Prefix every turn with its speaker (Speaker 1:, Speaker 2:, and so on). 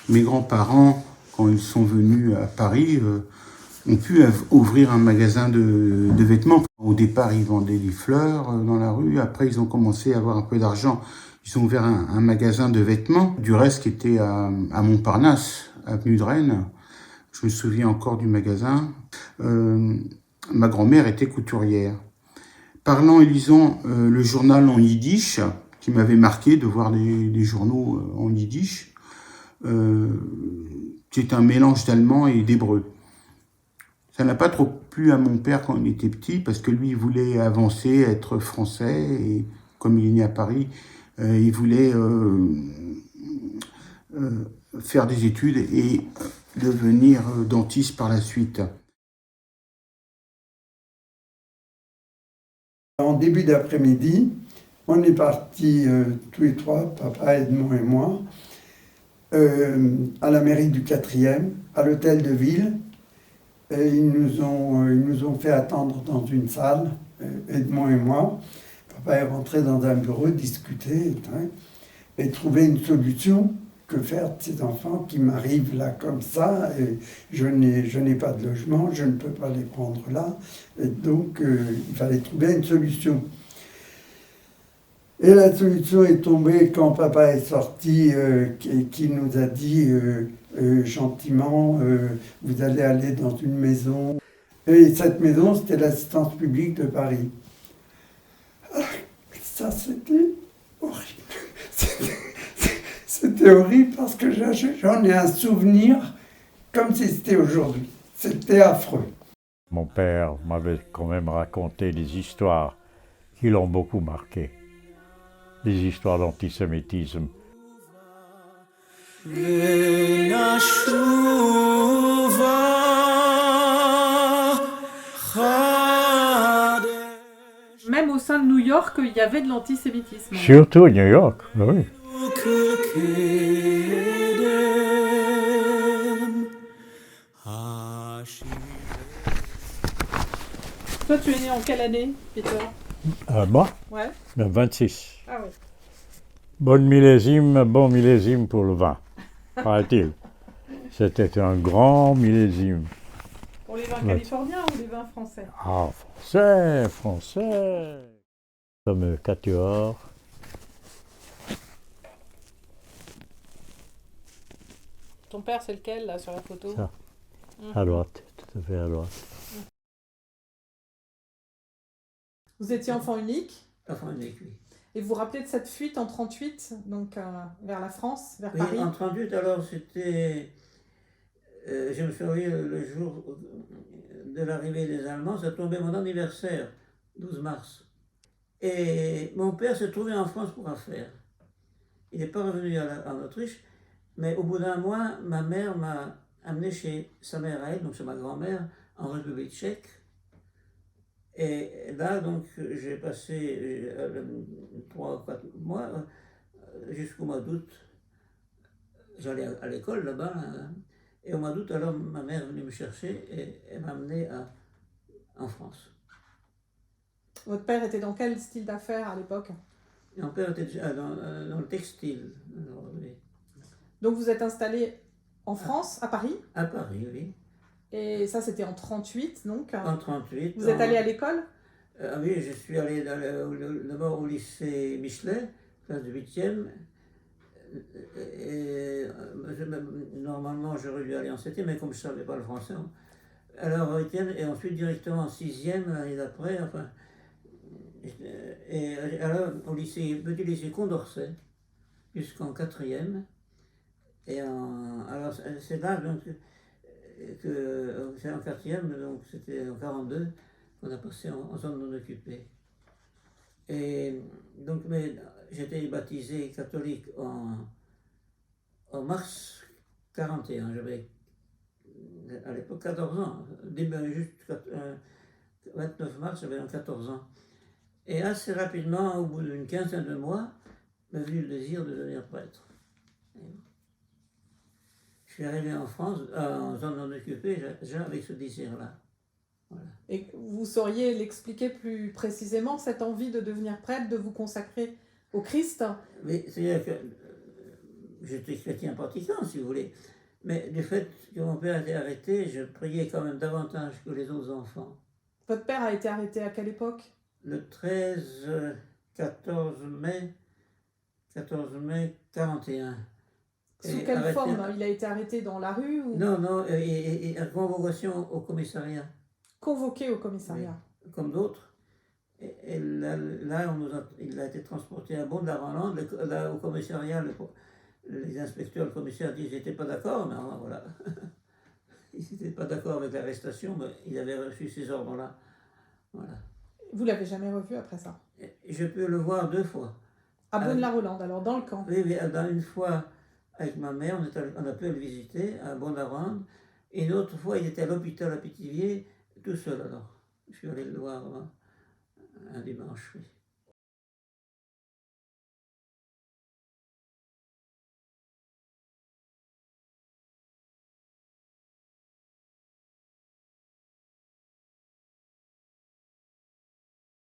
Speaker 1: Mes grands-parents, quand ils sont venus à Paris, ont pu ouvrir un magasin de vêtements. Au départ, ils vendaient des fleurs dans la rue. Après, ils ont commencé à avoir un peu d'argent. Ils ont ouvert un magasin de vêtements. Du reste, qui était à Montparnasse, avenue de Rennes. Je me souviens encore du magasin. Ma grand-mère était couturière. Parlant et lisant le journal en yiddish, qui m'avait marqué de voir les journaux en yiddish, qui est un mélange d'allemand et d'hébreu. Ça n'a pas trop plu à mon père quand il était petit, parce que lui, il voulait avancer, être français, et comme il est né à Paris, il voulait faire des études et devenir dentiste par la suite.
Speaker 2: En début d'après-midi, on est partis tous les trois, papa, Edmond et moi, à la mairie du 4e, à l'hôtel de ville. Et ils nous ont fait attendre dans une salle, Edmond et moi. Papa est rentré dans un bureau, discuter et trouver une solution. Que faire de ces enfants qui m'arrivent là comme ça, et je n'ai pas de logement, je ne peux pas les prendre là, et donc il fallait trouver une solution. Et la solution est tombée quand papa est sorti, qui nous a dit gentiment, vous allez aller dans une maison. Et cette maison, c'était l'assistance publique de Paris. Ça, c'était horrible. C'était horrible parce que j'en ai un souvenir comme si c'était aujourd'hui. C'était affreux.
Speaker 3: Mon père m'avait quand même raconté des histoires qui l'ont beaucoup marqué. Des histoires d'antisémitisme.
Speaker 4: Même au sein de New York, il y avait de l'antisémitisme.
Speaker 3: Surtout à New York, oui.
Speaker 4: Toi, tu es né en quelle année, Peter?
Speaker 3: Moi,
Speaker 4: Ouais.
Speaker 3: le 26.
Speaker 4: Ah oui.
Speaker 3: Bon millésime pour le vin, paraît-il. C'était un grand millésime.
Speaker 4: Pour les vins californiens ou les vins français?
Speaker 3: Ah, français. Comme quatuor.
Speaker 4: Ton père, c'est lequel, là, sur la photo?
Speaker 3: Ça, à droite, tout à fait à droite.
Speaker 4: Vous étiez enfant unique?
Speaker 5: Enfant unique, oui.
Speaker 4: Et vous vous rappelez de cette fuite en 38, donc vers la France, vers
Speaker 5: Oui,
Speaker 4: Paris?
Speaker 5: en 38, alors c'était... je me souviens le jour de l'arrivée des Allemands, ça tombait mon anniversaire, 12 mars. Et mon père se trouvait en France pour affaires. Il n'est pas revenu en Autriche, mais au bout d'un mois, ma mère m'a amené chez sa mère à elle, donc chez ma grand-mère, en République tchèque. Et là, donc, j'ai passé 3 ou 4 mois, jusqu'au mois d'août. J'allais à l'école là-bas, et au mois d'août, alors ma mère est venue me chercher et elle m'a amené en France.
Speaker 4: Votre père était dans quel style d'affaires à l'époque?
Speaker 5: Mon père était déjà dans le textile. Alors, oui.
Speaker 4: Donc vous êtes installé en France, à Paris?
Speaker 5: À Paris, oui.
Speaker 4: Et ça, c'était en 38, donc?
Speaker 5: En 38.
Speaker 4: Vous êtes allé à l'école?
Speaker 5: Oui, je suis allé d'abord au lycée Michelet, classe de 8e. Et normalement, j'aurais dû aller en 7e, mais comme je ne savais pas le français, alors 8e, et ensuite directement en 6e l'année d'après. Enfin, et alors au lycée, petit lycée Condorcet, jusqu'en 4e. Et alors c'est là donc, que c'est en 4e, donc c'était en 42 qu'on a passé en zone non occupée. Et donc, mais j'étais baptisé catholique en mars 41. J'avais à l'époque 14 ans, juste 29 mars, j'avais 14 ans. Et assez rapidement, au bout d'une quinzaine de mois, m'est venu le désir de devenir prêtre. Je suis arrivé en France, en zone non occupée, déjà avec ce désir-là. Voilà.
Speaker 4: Et vous sauriez l'expliquer plus précisément, cette envie de devenir prêtre, de vous consacrer au Christ?
Speaker 5: Mais c'est-à-dire que j'étais chrétien pratiquant, si vous voulez. Mais du fait que mon père a été arrêté, je priais quand même davantage que les autres enfants.
Speaker 4: Votre père a été arrêté à quelle époque?
Speaker 5: Le 14 mai 41.
Speaker 4: Sous
Speaker 5: Et
Speaker 4: quelle
Speaker 5: arrêté-
Speaker 4: forme? Il a été arrêté dans la rue ou
Speaker 5: Non, non, et à convocation au commissariat,
Speaker 4: convoqué au commissariat?
Speaker 5: comme d'autres. Et là, il a été transporté à Bond-la-Rolande, là, au commissariat. Les inspecteurs, le commissaire dit qu'ils n'étaient pas d'accord, mais enfin, voilà. Ils n'étaient pas d'accord avec l'arrestation, mais il avait reçu ces ordres-là. Voilà.
Speaker 4: Vous l'avez jamais revu après ça?
Speaker 5: Et je peux le voir 2 fois.
Speaker 4: À Beaune-la-Rolande, alors dans le camp.
Speaker 5: Oui, dans une fois avec ma mère, on a pu le visiter à Bond-la-Rolande. Et une autre fois, il était à l'hôpital à Pithiviers, tout seul alors. Je suis allé le voir un dimanche, oui.